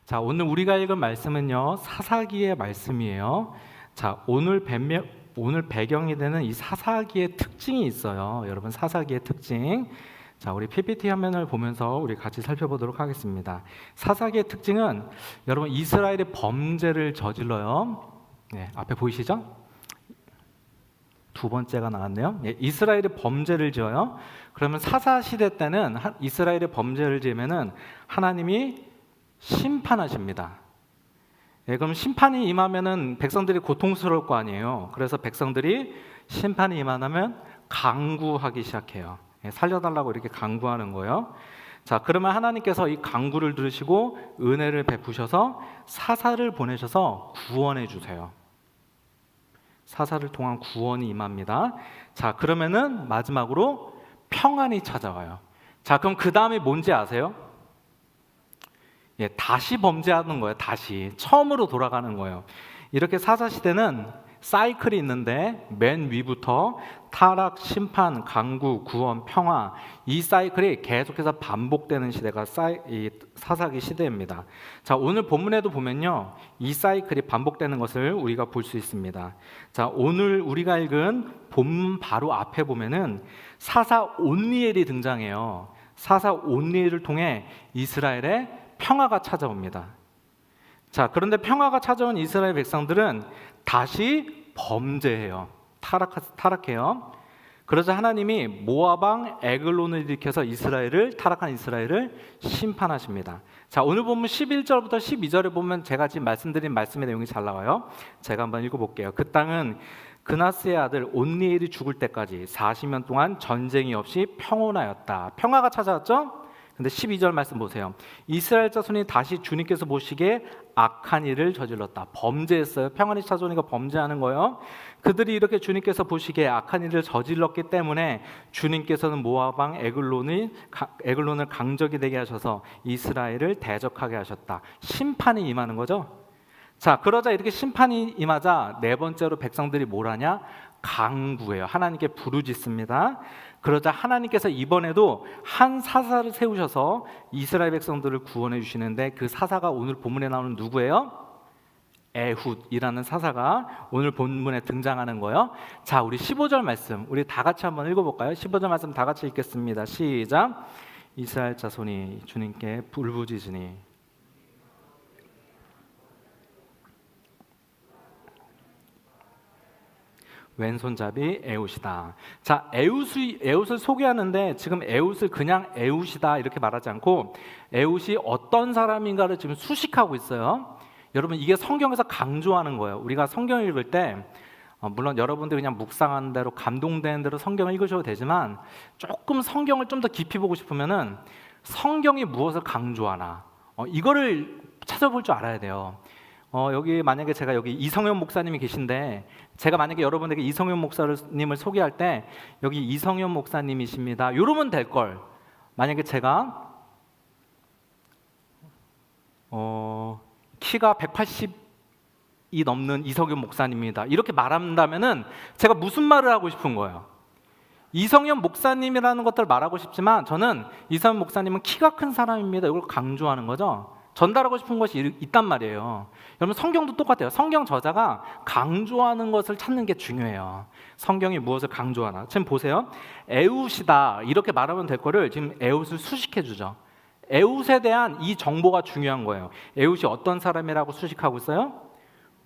자, 오늘 우리가 읽은 말씀은요, 사사기의 말씀이에요. 자, 오늘 배경이 되는 이 사사기의 특징이 있어요. 여러분, 사사기의 특징. 자, 우리 PPT 화면을 보면서 우리 같이 살펴보도록 하겠습니다. 사사기의 특징은 여러분, 이스라엘이 범죄를 저질러요. 네, 앞에 보이시죠? 두 번째가 나왔네요. 예, 이스라엘이 범죄를 지어요. 그러면 사사 시대 때는 이스라엘이 범죄를 지으면은 하나님이 심판하십니다. 예, 그럼 심판이 임하면은 백성들이 고통스러울 거 아니에요. 그래서 백성들이 심판이 임하면 강구하기 시작해요. 예, 살려달라고 이렇게 강구하는 거예요. 자, 그러면 하나님께서 이 강구를 들으시고 은혜를 베푸셔서 사사를 보내셔서 구원해 주세요. 사사를 통한 구원이 임합니다. 자, 그러면은 마지막으로 평안이 찾아와요. 자, 그럼 그 다음에 뭔지 아세요? 예, 다시 범죄하는 거예요. 다시 처음으로 돌아가는 거예요. 이렇게 사사 시대는 사이클이 있는데 맨 위부터 타락, 심판, 강구, 구원, 평화, 이 사이클이 계속해서 반복되는 시대가 이 사사기 시대입니다. 자, 오늘 본문에도 보면요, 이 사이클이 반복되는 것을 우리가 볼 수 있습니다. 자, 오늘 우리가 읽은 본문 바로 앞에 보면은 사사 온니엘이 등장해요. 사사 온니엘을 통해 이스라엘의 평화가 찾아옵니다. 자, 그런데 평화가 찾아온 이스라엘 백성들은 다시 범죄해요. 타락해요. 그러자 하나님이 모압 왕 에글론을 일으켜서 타락한 이스라엘을 심판하십니다. 자, 오늘 보면 11절부터 12절에 보면 제가 지금 말씀드린 말씀의 내용이 잘 나와요. 제가 한번 읽어볼게요. 그 땅은 그나스의 아들 온니엘이 죽을 때까지 40년 동안 전쟁이 없이 평온하였다. 평화가 찾아왔죠? 근데 12절 말씀 보세요. 이스라엘 자손이 다시 주님께서 보시기에 악한 일을 저질렀다. 범죄했어요. 평안이 찾아오니까 범죄하는 거예요. 그들이 이렇게 주님께서 보시기에 악한 일을 저질렀기 때문에 주님께서는 모압 왕 에글론을 강적이 되게 하셔서 이스라엘을 대적하게 하셨다. 심판이 임하는 거죠. 자, 그러자 이렇게 심판이 임하자 네 번째로 백성들이 뭘 하냐? 강구해요. 하나님께 부르짖습니다. 그러자 하나님께서 이번에도 한 사사를 세우셔서 이스라엘 백성들을 구원해 주시는데 그 사사가 오늘 본문에 나오는 누구예요? 에훗이라는 사사가 오늘 본문에 등장하는 거예요. 자, 우리 15절 말씀 우리 다 같이 한번 읽어볼까요? 15절 말씀 다 같이 읽겠습니다. 시작. 이스라엘 자손이 주님께 부르짖으니 왼손잡이 에훗이다. 자, 에훗을 소개하는데 지금 에훗을 그냥 에훗이다 이렇게 말하지 않고 에훗이 어떤 사람인가를 지금 수식하고 있어요. 여러분, 이게 성경에서 강조하는 거예요. 우리가 성경 읽을 때 물론 여러분들이 그냥 묵상하는 대로 감동되는 대로 성경을 읽으셔도 되지만 조금 성경을 좀 더 깊이 보고 싶으면은 성경이 무엇을 강조하나 이거를 찾아볼 줄 알아야 돼요. 여기 만약에 제가 여기 이성현 목사님이 계신데 제가 만약에 여러분에게 이성현 목사님을 소개할 때 여기 이성현 목사님이십니다. 이러면 될 걸. 만약에 제가 키가 180이 넘는 이성현 목사님입니다. 이렇게 말한다면은 제가 무슨 말을 하고 싶은 거예요? 이성현 목사님이라는 것들을 말하고 싶지만 저는 이성현 목사님은 키가 큰 사람입니다. 이걸 강조하는 거죠. 전달하고 싶은 것이 있단 말이에요. 여러분, 성경도 똑같아요. 성경 저자가 강조하는 것을 찾는 게 중요해요. 성경이 무엇을 강조하나. 지금 보세요. 에훗이다 이렇게 말하면 될 거를 지금 에훗을 수식해 주죠. 에훗에 대한 이 정보가 중요한 거예요. 에훗이 어떤 사람이라고 수식하고 있어요?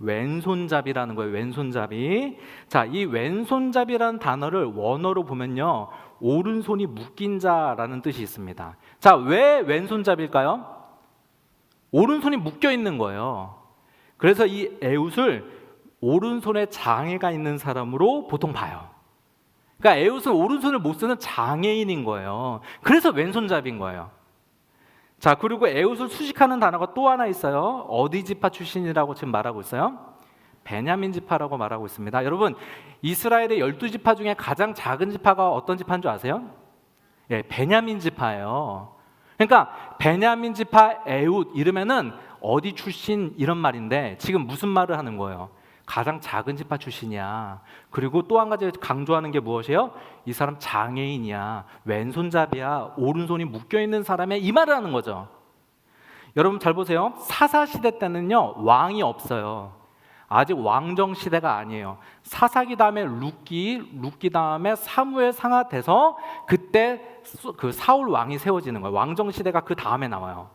왼손잡이라는 거예요. 왼손잡이. 자, 이 왼손잡이라는 단어를 원어로 보면요, 오른손이 묶인 자라는 뜻이 있습니다. 자, 왜 왼손잡일까요? 오른손이 묶여 있는 거예요. 그래서 이 에훗을 오른손에 장애가 있는 사람으로 보통 봐요. 그러니까 에훗은 오른손을 못 쓰는 장애인인 거예요. 그래서 왼손잡이인 거예요. 자, 그리고 에훗을 수식하는 단어가 또 하나 있어요. 어디 지파 출신이라고 지금 말하고 있어요? 베냐민 지파라고 말하고 있습니다. 여러분, 이스라엘의 12지파 중에 가장 작은 지파가 어떤 지파인 줄 아세요? 예, 베냐민 지파예요. 그러니까 베냐민 지파 에훗 이러면은 어디 출신 이런 말인데 지금 무슨 말을 하는 거예요? 가장 작은 지파 출신이야. 그리고 또 한 가지 강조하는 게 무엇이에요? 이 사람 장애인이야. 왼손잡이야. 오른손이 묶여 있는 사람의 이 말을 하는 거죠. 여러분 잘 보세요. 사사시대 때는요 왕이 없어요. 아직 왕정 시대가 아니에요. 사사기 다음에 룻기 다음에 사무엘 상하 돼서 그때 그 사울 왕이 세워지는 거예요. 왕정 시대가 그 다음에 나와요.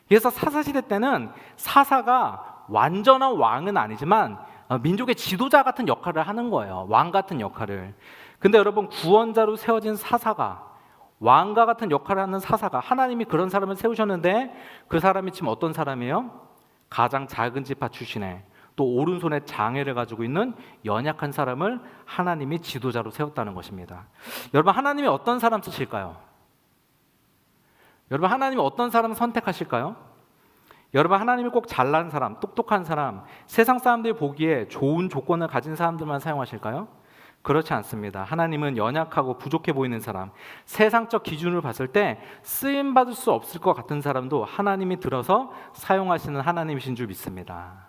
그래서 사사시대 때는 사사가 완전한 왕은 아니지만 민족의 지도자 같은 역할을 하는 거예요. 왕 같은 역할을. 근데 여러분 구원자로 세워진 사사가, 왕과 같은 역할을 하는 사사가, 하나님이 그런 사람을 세우셨는데 그 사람이 지금 어떤 사람이에요? 가장 작은 지파 출신의 또 오른손에 장애를 가지고 있는 연약한 사람을 하나님이 지도자로 세웠다는 것입니다. 여러분 하나님이 어떤 사람 쓰실까요? 여러분 하나님이 어떤 사람 선택하실까요? 여러분 하나님이 꼭 잘난 사람, 똑똑한 사람, 세상 사람들이 보기에 좋은 조건을 가진 사람들만 사용하실까요? 그렇지 않습니다. 하나님은 연약하고 부족해 보이는 사람, 세상적 기준을 봤을 때 쓰임받을 수 없을 것 같은 사람도 하나님이 들어서 사용하시는 하나님이신 줄 믿습니다.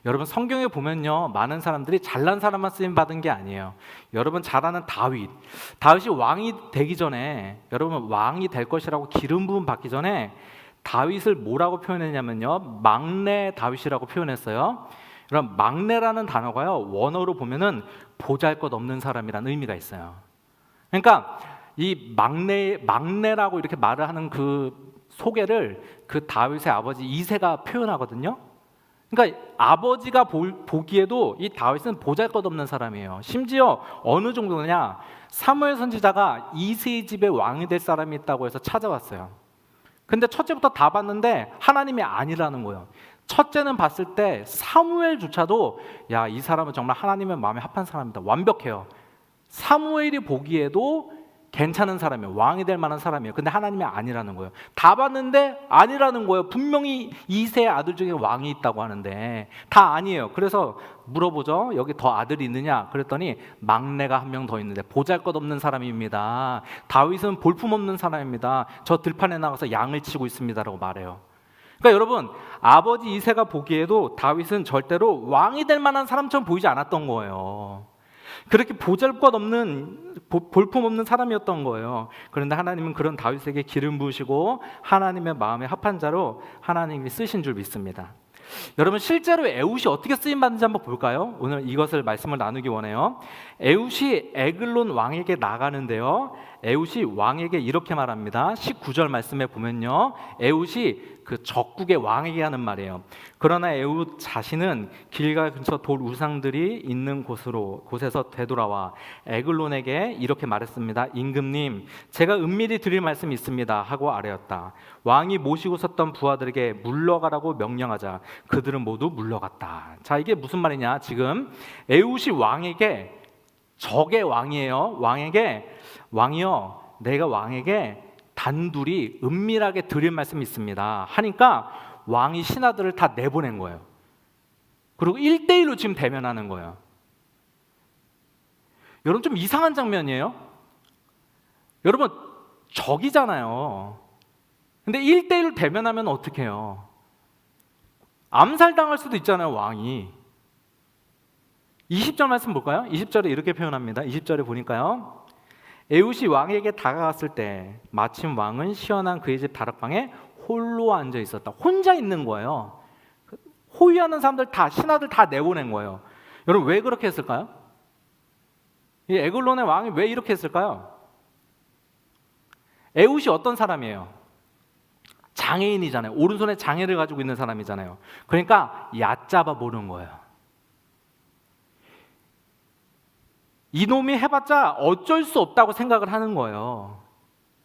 여러분 성경에 보면요 많은 사람들이 잘난 사람만 쓰임받은 게 아니에요. 여러분 잘 아는 다윗이 왕이 되기 전에, 여러분 왕이 될 것이라고 기름 부음 받기 전에 다윗을 뭐라고 표현했냐면요 막내 다윗이라고 표현했어요. 그럼 막내라는 단어가요 원어로 보면은 보잘것없는 사람이라는 의미가 있어요. 그러니까 이 막내라고 이렇게 말을 하는 그 소개를 그 다윗의 아버지 이새가 표현하거든요. 그러니까 아버지가 보기에도 이 다윗은 보잘것없는 사람이에요. 심지어 어느 정도냐, 사무엘 선지자가 이새의 집에 왕이 될 사람이 있다고 해서 찾아왔어요. 근데 첫째부터 다 봤는데 하나님이 아니라는 거예요. 첫째는 봤을 때 사무엘조차도 야, 이 사람은 정말 하나님의 마음에 합한 사람이다, 완벽해요. 사무엘이 보기에도 괜찮은 사람이에요. 왕이 될 만한 사람이에요. 근데 하나님이 아니라는 거예요. 다 봤는데 아니라는 거예요. 분명히 이새의 아들 중에 왕이 있다고 하는데 다 아니에요. 그래서 물어보죠. 여기 더 아들이 있느냐? 그랬더니 막내가 한 명 더 있는데 보잘것없는 사람입니다. 다윗은 볼품없는 사람입니다. 저 들판에 나가서 양을 치고 있습니다라고 말해요. 그러니까 여러분 아버지 이새가 보기에도 다윗은 절대로 왕이 될 만한 사람처럼 보이지 않았던 거예요. 그렇게 보잘것없는 볼품없는 사람이었던 거예요. 그런데 하나님은 그런 다윗에게 기름 부으시고 하나님의 마음에 합한 자로 하나님이 쓰신 줄 믿습니다. 여러분 실제로 에훗이 어떻게 쓰임 받는지 한번 볼까요? 오늘 이것을 말씀을 나누기 원해요. 에훗이 에글론 왕에게 나가는데요, 에훗이 왕에게 이렇게 말합니다. 19절 말씀에 보면요, 에훗이 그 적국의 왕에게 하는 말이에요. 그러나 에훗 자신은 길갈 근처 돌 우상들이 있는 곳에서 되돌아와 에글론에게 이렇게 말했습니다. 임금님, 제가 은밀히 드릴 말씀이 있습니다 하고 아뢰었다. 왕이 모시고 섰던 부하들에게 물러가라고 명령하자 그들은 모두 물러갔다. 자, 이게 무슨 말이냐? 지금 에훗이 왕에게, 적의 왕이에요. 왕이요, 내가 왕에게 단둘이 은밀하게 드릴 말씀이 있습니다 하니까 왕이 신하들을 다 내보낸 거예요. 그리고 1대1로 지금 대면하는 거예요. 여러분 좀 이상한 장면이에요. 여러분 적이잖아요. 근데 1대1로 대면하면 어떻게 해요? 암살당할 수도 있잖아요, 왕이. 20절 말씀 볼까요? 20절에 이렇게 표현합니다. 20절에 보니까요, 에훗이 왕에게 다가갔을 때 마침 왕은 시원한 그의 집 다락방에 홀로 앉아 있었다. 혼자 있는 거예요. 호위하는 사람들 다, 신하들 다 내보낸 거예요. 여러분 왜 그렇게 했을까요? 이 에글론의 왕이 왜 이렇게 했을까요? 에훗이 어떤 사람이에요? 장애인이잖아요. 오른손에 장애를 가지고 있는 사람이잖아요. 그러니까 얕잡아 보는 거예요. 이놈이 해봤자 어쩔 수 없다고 생각을 하는 거예요.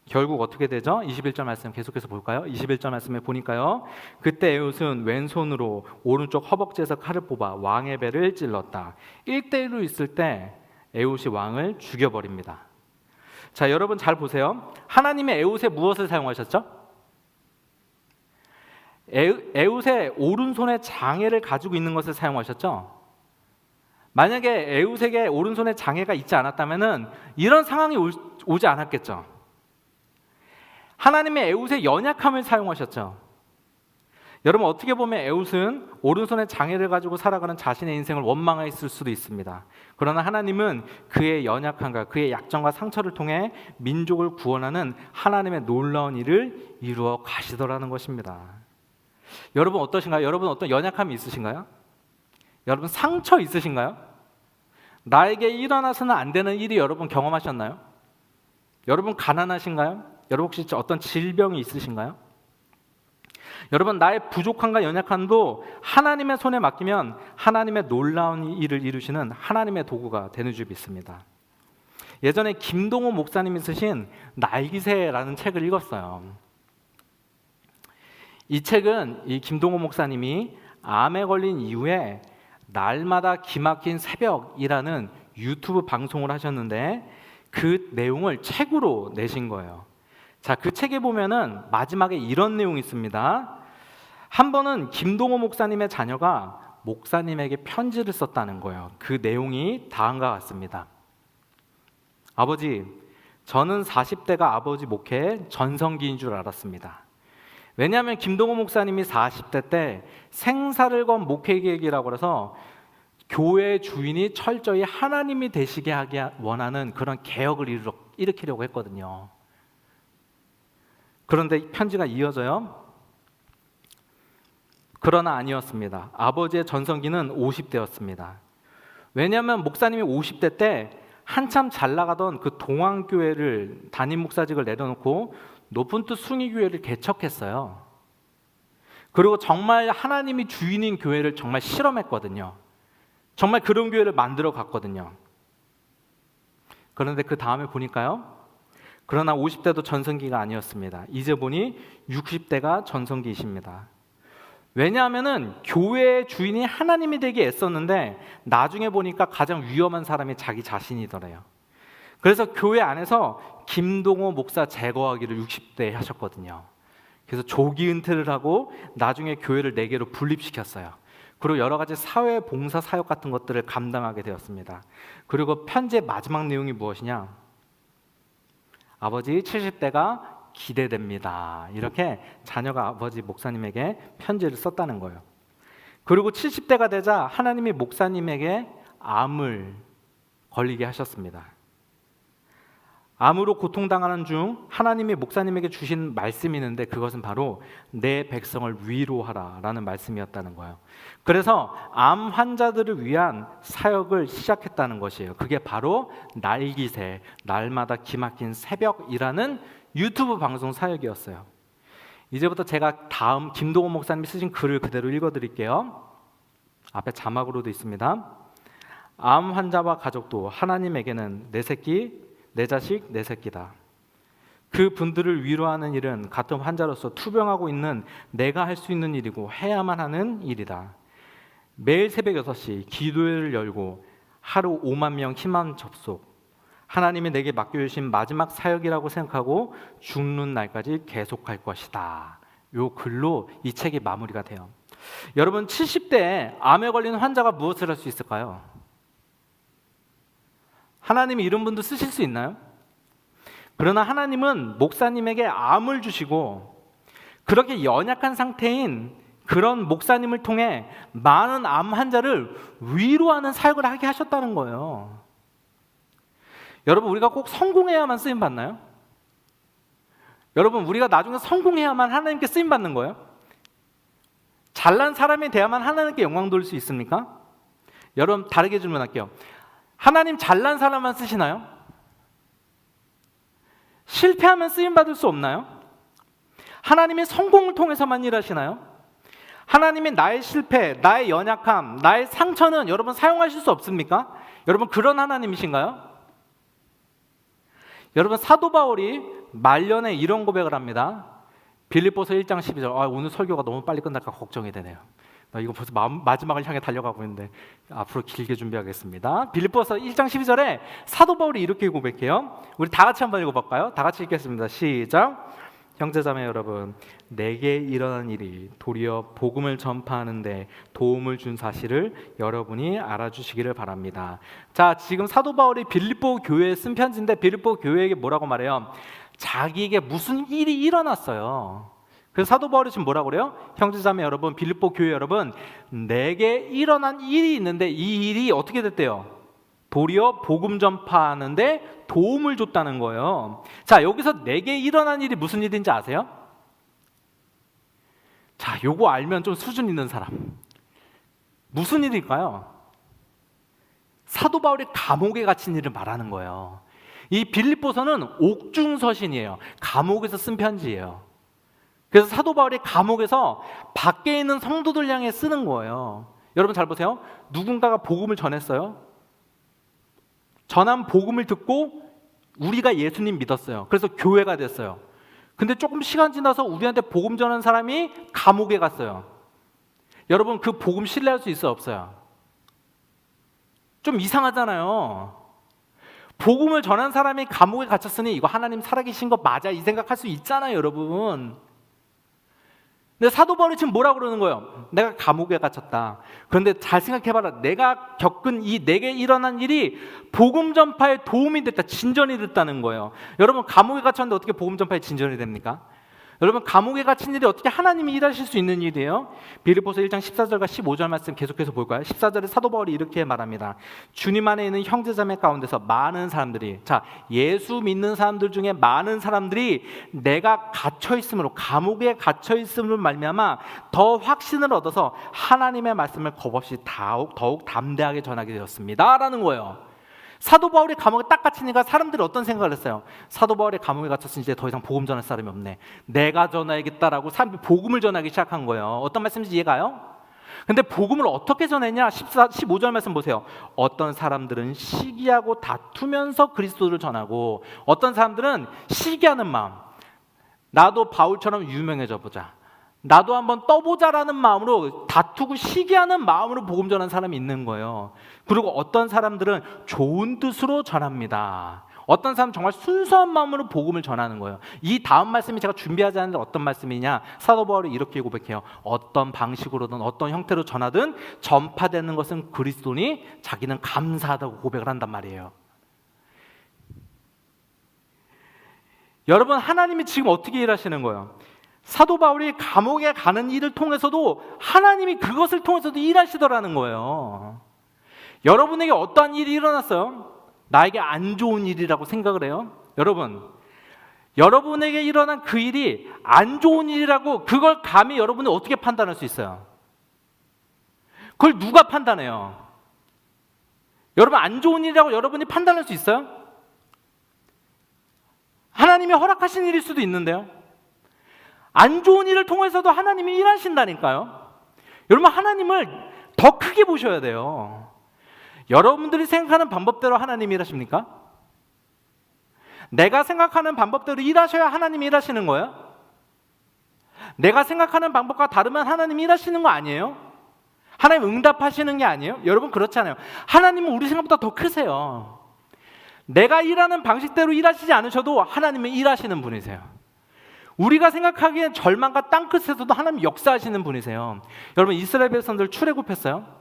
결국 어떻게 되죠? 21절 말씀 계속해서 볼까요? 21절 말씀에 보니까요, 그때 에훗은 왼손으로 오른쪽 허벅지에서 칼을 뽑아 왕의 배를 찔렀다. 1대1로 있을 때 에훗이 왕을 죽여버립니다. 자, 여러분 잘 보세요. 하나님의 에훗에 무엇을 사용하셨죠? 에훗의 오른손에 장애를 가지고 있는 것을 사용하셨죠? 만약에 에훗에게 오른손에 장애가 있지 않았다면 이런 상황이 오지 않았겠죠. 하나님의 에훗의 연약함을 사용하셨죠. 여러분 어떻게 보면 에훗은 오른손에 장애를 가지고 살아가는 자신의 인생을 원망했을 수도 있습니다. 그러나 하나님은 그의 연약함과 그의 약점과 상처를 통해 민족을 구원하는 하나님의 놀라운 일을 이루어 가시더라는 것입니다. 여러분 어떠신가요? 여러분 어떤 연약함이 있으신가요? 여러분 상처 있으신가요? 나에게 일어나서는 안 되는 일이 여러분 경험하셨나요? 여러분 가난하신가요? 여러분 혹시 어떤 질병이 있으신가요? 여러분 나의 부족함과 연약함도 하나님의 손에 맡기면 하나님의 놀라운 일을 이루시는 하나님의 도구가 되는 줄 믿습니다. 예전에 김동호 목사님이 쓰신 날기새라는 책을 읽었어요. 이 책은 이 김동호 목사님이 암에 걸린 이후에 날마다 기막힌 새벽이라는 유튜브 방송을 하셨는데 그 내용을 책으로 내신 거예요. 자, 그 책에 보면은 마지막에 이런 내용이 있습니다. 한 번은 김동호 목사님의 자녀가 목사님에게 편지를 썼다는 거예요. 그 내용이 다음과 같습니다. 아버지, 저는 40대가 아버지 목회의 전성기인 줄 알았습니다. 왜냐하면 김동호 목사님이 40대 때 생사를 건 목회 계획이라고 해서 교회 주인이 철저히 하나님이 되시게 하기 원하는 그런 개혁을 일으키려고 했거든요. 그런데 편지가 이어져요. 그러나 아니었습니다. 아버지의 전성기는 50대였습니다. 왜냐하면 목사님이 50대 때 한참 잘 나가던 그 동안교회를 담임 목사직을 내려놓고 높은 뜻 숭의교회를 개척했어요. 그리고 정말 하나님이 주인인 교회를 정말 실험했거든요. 정말 그런 교회를 만들어 갔거든요. 그런데 그 다음에 보니까요. 그러나 50대도 전성기가 아니었습니다. 이제 보니 60대가 전성기이십니다. 왜냐하면은 교회의 주인이 하나님이 되기 애썼는데 나중에 보니까 가장 위험한 사람이 자기 자신이더래요. 그래서 교회 안에서 김동호 목사 제거하기를 60대에 하셨거든요. 그래서 조기 은퇴를 하고 나중에 교회를 4개로 분립시켰어요. 그리고 여러 가지 사회 봉사 사역 같은 것들을 감당하게 되었습니다. 그리고 편지의 마지막 내용이 무엇이냐? 아버지 70대가 기대됩니다. 이렇게 자녀가 아버지 목사님에게 편지를 썼다는 거예요. 그리고 70대가 되자 하나님이 목사님에게 암을 걸리게 하셨습니다. 암으로 고통당하는 중 하나님이 목사님에게 주신 말씀이 있는데 그것은 바로 내 백성을 위로하라 라는 말씀이었다는 거예요. 그래서 암 환자들을 위한 사역을 시작했다는 것이에요. 그게 바로 날기새, 날마다 기막힌 새벽이라는 유튜브 방송 사역이었어요. 이제부터 제가 다음 김동호 목사님이 쓰신 글을 그대로 읽어드릴게요. 앞에 자막으로도 있습니다. 암 환자와 가족도 하나님에게는 내 새끼, 내 자식, 내 새끼다. 그 분들을 위로하는 일은 같은 환자로서 투병하고 있는 내가 할 수 있는 일이고 해야만 하는 일이다. 매일 새벽 6시 기도회를 열고 하루 5만 명 희망 접속. 하나님이 내게 맡겨주신 마지막 사역이라고 생각하고 죽는 날까지 계속할 것이다. 요 글로 이 책이 마무리가 돼요. 여러분 70대에 암에 걸린 환자가 무엇을 할 수 있을까요? 하나님이 이런 분도 쓰실 수 있나요? 그러나 하나님은 목사님에게 암을 주시고 그렇게 연약한 상태인 그런 목사님을 통해 많은 암 환자를 위로하는 사역을 하게 하셨다는 거예요. 여러분 우리가 꼭 성공해야만 쓰임 받나요? 여러분 우리가 나중에 성공해야만 하나님께 쓰임 받는 거예요? 잘난 사람이 돼야만 하나님께 영광 돌릴 수 있습니까? 여러분 다르게 질문할게요. 하나님 잘난 사람만 쓰시나요? 실패하면 쓰임 받을 수 없나요? 하나님이 성공을 통해서만 일하시나요? 하나님이 나의 실패, 나의 연약함, 나의 상처는 여러분 사용하실 수 없습니까? 여러분 그런 하나님이신가요? 여러분 사도 바울이 말년에 이런 고백을 합니다. 빌립보서 1장 12절. 오늘 설교가 너무 빨리 끝날까 걱정이 되네요. 나 이거 벌써 마지막을 향해 달려가고 있는데 앞으로 길게 준비하겠습니다. 빌립보서 1장 12절에 사도 바울이 이렇게 고백해요. 우리 다 같이 한번 읽어볼까요? 다 같이 읽겠습니다. 시작. 형제자매 여러분, 내게 일어난 일이 도리어 복음을 전파하는데 도움을 준 사실을 여러분이 알아주시기를 바랍니다. 자, 지금 사도 바울이 빌립보 교회에 쓴 편지인데 빌립보 교회에게 뭐라고 말해요? 자기에게 무슨 일이 일어났어요. 그래서 사도 바울이 지금 뭐라고 그래요? 형제자매 여러분, 빌립보 교회 여러분, 내게 일어난 일이 있는데 이 일이 어떻게 됐대요? 도리어 복음 전파하는데 도움을 줬다는 거예요. 자, 여기서 내게 일어난 일이 무슨 일인지 아세요? 자, 요거 알면 좀 수준 있는 사람. 무슨 일일까요? 사도 바울이 감옥에 갇힌 일을 말하는 거예요. 이 빌립보서는 옥중서신이에요. 감옥에서 쓴 편지예요. 그래서 사도 바울이 감옥에서 밖에 있는 성도들 향해 쓰는 거예요. 여러분 잘 보세요. 누군가가 복음을 전했어요. 전한 복음을 듣고 우리가 예수님 믿었어요. 그래서 교회가 됐어요. 근데 조금 시간 지나서 우리한테 복음 전한 사람이 감옥에 갔어요. 여러분 그 복음 신뢰할 수 있어요, 없어요? 좀 이상하잖아요. 복음을 전한 사람이 감옥에 갇혔으니 이거 하나님 살아계신 거 맞아 이 생각할 수 있잖아요, 여러분. 근데 사도 바울이 지금 뭐라고 그러는 거예요? 내가 감옥에 갇혔다. 그런데 잘 생각해봐라. 내가 겪은 내게 일어난 일이 복음 전파에 도움이 됐다, 진전이 됐다는 거예요. 여러분 감옥에 갇혔는데 어떻게 복음 전파에 진전이 됩니까? 여러분 감옥에 갇힌 일이 어떻게 하나님이 일하실 수 있는 일이에요? 빌립보서 1장 14절과 15절 말씀 계속해서 볼까요? 14절에 사도 바울이 이렇게 말합니다. 주님 안에 있는 형제자매 가운데서 많은 사람들이, 자, 예수 믿는 사람들 중에 많은 사람들이 내가 갇혀 있음으로, 감옥에 갇혀 있음으로 말미암아 더 확신을 얻어서 하나님의 말씀을 겁없이 더욱 담대하게 전하게 되었습니다라는 거예요. 사도 바울이 감옥에 딱 갇히니까 사람들이 어떤 생각을 했어요? 사도 바울이 감옥에 갇혔으니 이제 더 이상 복음 전할 사람이 없네. 내가 전해야겠다라고 사람들이 복음을 전하기 시작한 거예요. 어떤 말씀인지 이해가요? 근데 복음을 어떻게 전했냐? 15절 말씀 보세요. 어떤 사람들은 시기하고 다투면서 그리스도를 전하고, 어떤 사람들은 시기하는 마음, 나도 바울처럼 유명해져 보자, 나도 한번 떠보자라는 마음으로, 다투고 시기하는 마음으로 복음 전하는 사람이 있는 거예요. 그리고 어떤 사람들은 좋은 뜻으로 전합니다. 어떤 사람은 정말 순수한 마음으로 복음을 전하는 거예요. 이 다음 말씀이 제가 준비하지 않는데 어떤 말씀이냐? 사도 바울이 이렇게 고백해요. 어떤 방식으로든 어떤 형태로 전하든 전파되는 것은 그리스도니 자기는 감사하다고 고백을 한단 말이에요. 여러분 하나님이 지금 어떻게 일하시는 거예요? 사도 바울이 감옥에 가는 일을 통해서도 하나님이 그것을 통해서도 일하시더라는 거예요. 여러분에게 어떠한 일이 일어났어요? 나에게 안 좋은 일이라고 생각을 해요? 여러분, 여러분에게 일어난 그 일이 안 좋은 일이라고 그걸 감히 여러분이 어떻게 판단할 수 있어요? 그걸 누가 판단해요? 여러분 안 좋은 일이라고 여러분이 판단할 수 있어요? 하나님이 허락하신 일일 수도 있는데요. 안 좋은 일을 통해서도 하나님이 일하신다니까요. 여러분 하나님을 더 크게 보셔야 돼요. 여러분들이 생각하는 방법대로 하나님이 일하십니까? 내가 생각하는 방법대로 일하셔야 하나님이 일하시는 거예요? 내가 생각하는 방법과 다르면 하나님이 일하시는 거 아니에요? 하나님 응답하시는 게 아니에요? 여러분 그렇잖아요. 하나님은 우리 생각보다 더 크세요. 내가 일하는 방식대로 일하시지 않으셔도 하나님은 일하시는 분이세요. 우리가 생각하기엔 절망과 땅끝에서도 하나님 역사하시는 분이세요. 여러분 이스라엘 백성들 출애굽했어요.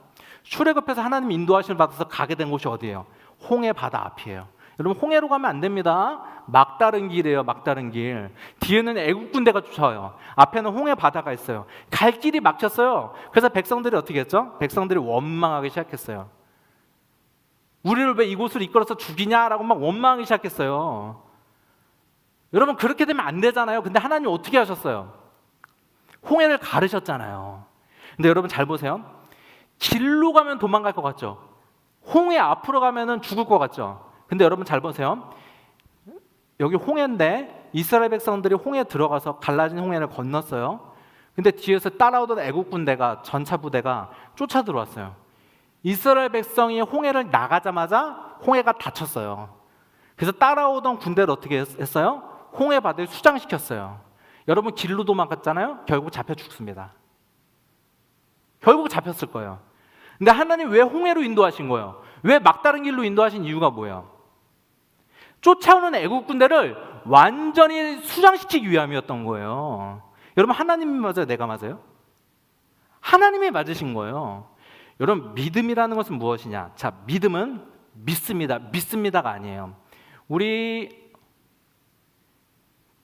출애굽해서 하나님 인도하심을 받아서 가게 된 곳이 어디예요? 홍해 바다 앞이에요. 여러분 홍해로 가면 안 됩니다. 막다른 길이에요. 막다른 길. 뒤에는 애국 군대가 쫓아와요. 앞에는 홍해 바다가 있어요. 갈 길이 막혔어요. 그래서 백성들이 어떻게 했죠? 백성들이 원망하기 시작했어요. 우리를 왜 이곳을 이끌어서 죽이냐라고 막 원망하기 시작했어요. 여러분 그렇게 되면 안 되잖아요. 근데 하나님 어떻게 하셨어요? 홍해를 가르셨잖아요. 근데 여러분 잘 보세요. 길로 가면 도망갈 것 같죠? 홍해 앞으로 가면 죽을 것 같죠? 근데 여러분 잘 보세요. 여기 홍해인데 이스라엘 백성들이 홍해에 들어가서 갈라진 홍해를 건넜어요. 근데 뒤에서 따라오던 애국 군대가, 전차 부대가 쫓아 들어왔어요. 이스라엘 백성이 홍해를 나가자마자 홍해가 닫혔어요. 그래서 따라오던 군대를 어떻게 했어요? 홍해 바다에 수장시켰어요. 여러분 길로 도망갔잖아요. 결국 잡혀 죽습니다. 결국 잡혔을 거예요. 근데 하나님 왜 홍해로 인도하신 거예요? 왜 막다른 길로 인도하신 이유가 뭐예요? 쫓아오는 애국 군대를 완전히 수장시키기 위함이었던 거예요. 여러분 하나님이 맞아요? 내가 맞아요? 하나님이 맞으신 거예요. 여러분 믿음이라는 것은 무엇이냐? 자, 믿음은 믿습니다. 믿습니다가 아니에요. 우리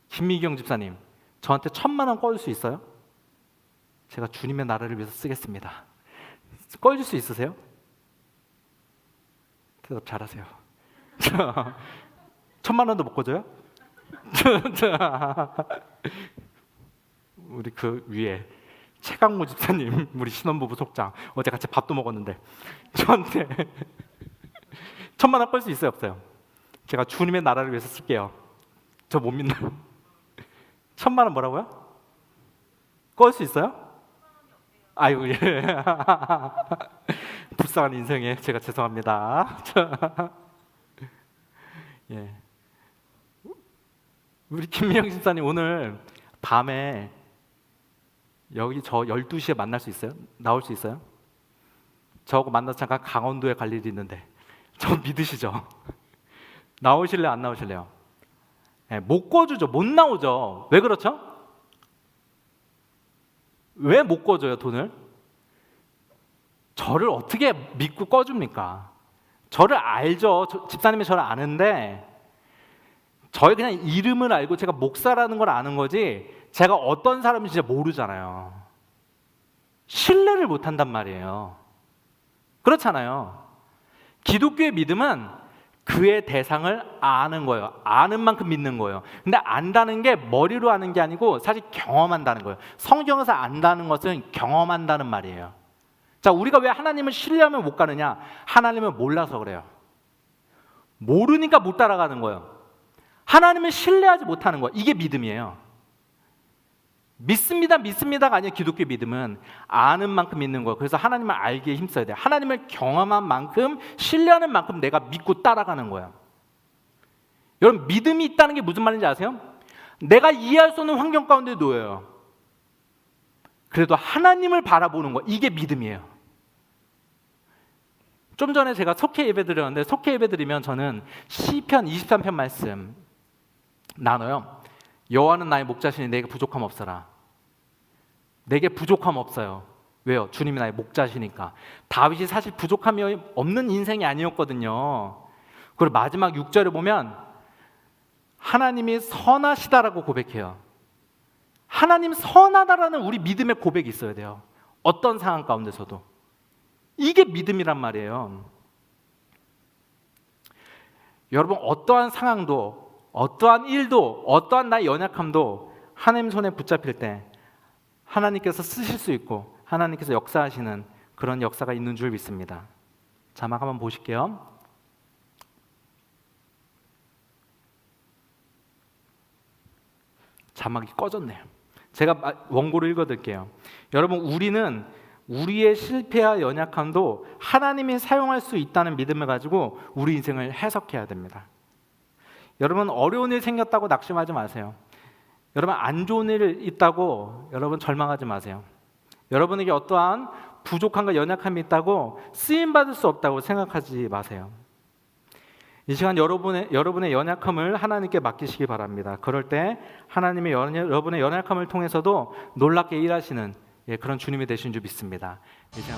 김미경 집사님, 저한테 1,000,000원 꿔줄 수 있어요? 제가 주님의 나라를 위해서 쓰겠습니다. 꿔줄 수 있으세요? 대답 잘하세요. 1,000,000원도 못 꿔줘요? 우리 그 위에 최강모 집사님, 우리 신혼부부 속장, 어제 같이 밥도 먹었는데 저한테 1,000만 원 뺄 수 있어요, 없어요? 제가 주님의 나라를 위해서 쓸게요. 저 못 믿나요? 1,000만 원 뭐라고요? 꺼을 수 있어요? 아이고, 예. 불쌍한 인생에 제가 죄송합니다. 예. 우리 김민영 집사님 오늘 밤에 여기 저 12시에 만날 수 있어요? 나올 수 있어요? 저하고 만나서 잠깐 강원도에 갈 일이 있는데 저 믿으시죠? 나오실래요? 안 나오실래요? 예, 못 꺼주죠. 못 나오죠. 왜 그렇죠? 왜 못 꺼줘요, 돈을? 저를 어떻게 믿고 꺼줍니까? 저를 알죠. 집사님이 저를 아는데 저의 그냥 이름을 알고 제가 목사라는 걸 아는 거지 제가 어떤 사람인지 진짜 모르잖아요. 신뢰를 못 한단 말이에요. 그렇잖아요. 기독교의 믿음은 그의 대상을 아는 거예요. 아는 만큼 믿는 거예요. 근데 안다는 게 머리로 아는 게 아니고 사실 경험한다는 거예요. 성경에서 안다는 것은 경험한다는 말이에요. 자, 우리가 왜 하나님을 신뢰하면 못 가느냐? 하나님을 몰라서 그래요. 모르니까 못 따라가는 거예요. 하나님을 신뢰하지 못하는 거예요. 이게 믿음이에요. 믿습니다, 믿습니다가 아니에요. 기독교 믿음은 아는 만큼 믿는 거예요. 그래서 하나님을 알기에 힘써야 돼요. 하나님을 경험한 만큼, 신뢰하는 만큼 내가 믿고 따라가는 거예요. 여러분, 믿음이 있다는 게 무슨 말인지 아세요? 내가 이해할 수 없는 환경 가운데 놓여요. 그래도 하나님을 바라보는 거, 이게 믿음이에요. 좀 전에 제가 속회 예배 드렸는데, 속회 예배 드리면 저는 시편 23편 말씀 나눠요. 여호와는 나의 목자시니 내게 부족함 없어라. 내게 부족함 없어요. 왜요? 주님이 나의 목자시니까. 다윗이 사실 부족함이 없는 인생이 아니었거든요. 그리고 마지막 6절에 보면 하나님이 선하시다라고 고백해요. 하나님 선하다라는 우리 믿음의 고백이 있어야 돼요. 어떤 상황 가운데서도. 이게 믿음이란 말이에요. 여러분, 어떠한 상황도, 어떠한 일도, 어떠한 나의 연약함도 하나님 손에 붙잡힐 때 하나님께서 쓰실 수 있고 하나님께서 역사하시는 그런 역사가 있는 줄 믿습니다. 자막 한번 보실게요. 자막이 꺼졌네요. 제가 원고를 읽어드릴게요. 여러분, 우리는 우리의 실패와 연약함도 하나님이 사용할 수 있다는 믿음을 가지고 우리 인생을 해석해야 됩니다. 여러분, 어려운 일 생겼다고 낙심하지 마세요. 여러분, 안 좋은 일 있다고 여러분 절망하지 마세요. 여러분에게 어떠한 부족함과 연약함이 있다고 쓰임받을 수 없다고 생각하지 마세요. 이 시간 여러분의 연약함을 하나님께 맡기시기 바랍니다. 그럴 때 하나님의 여러분의 연약함을 통해서도 놀랍게 일하시는 그런 주님이 되신 줄 믿습니다. 이 시간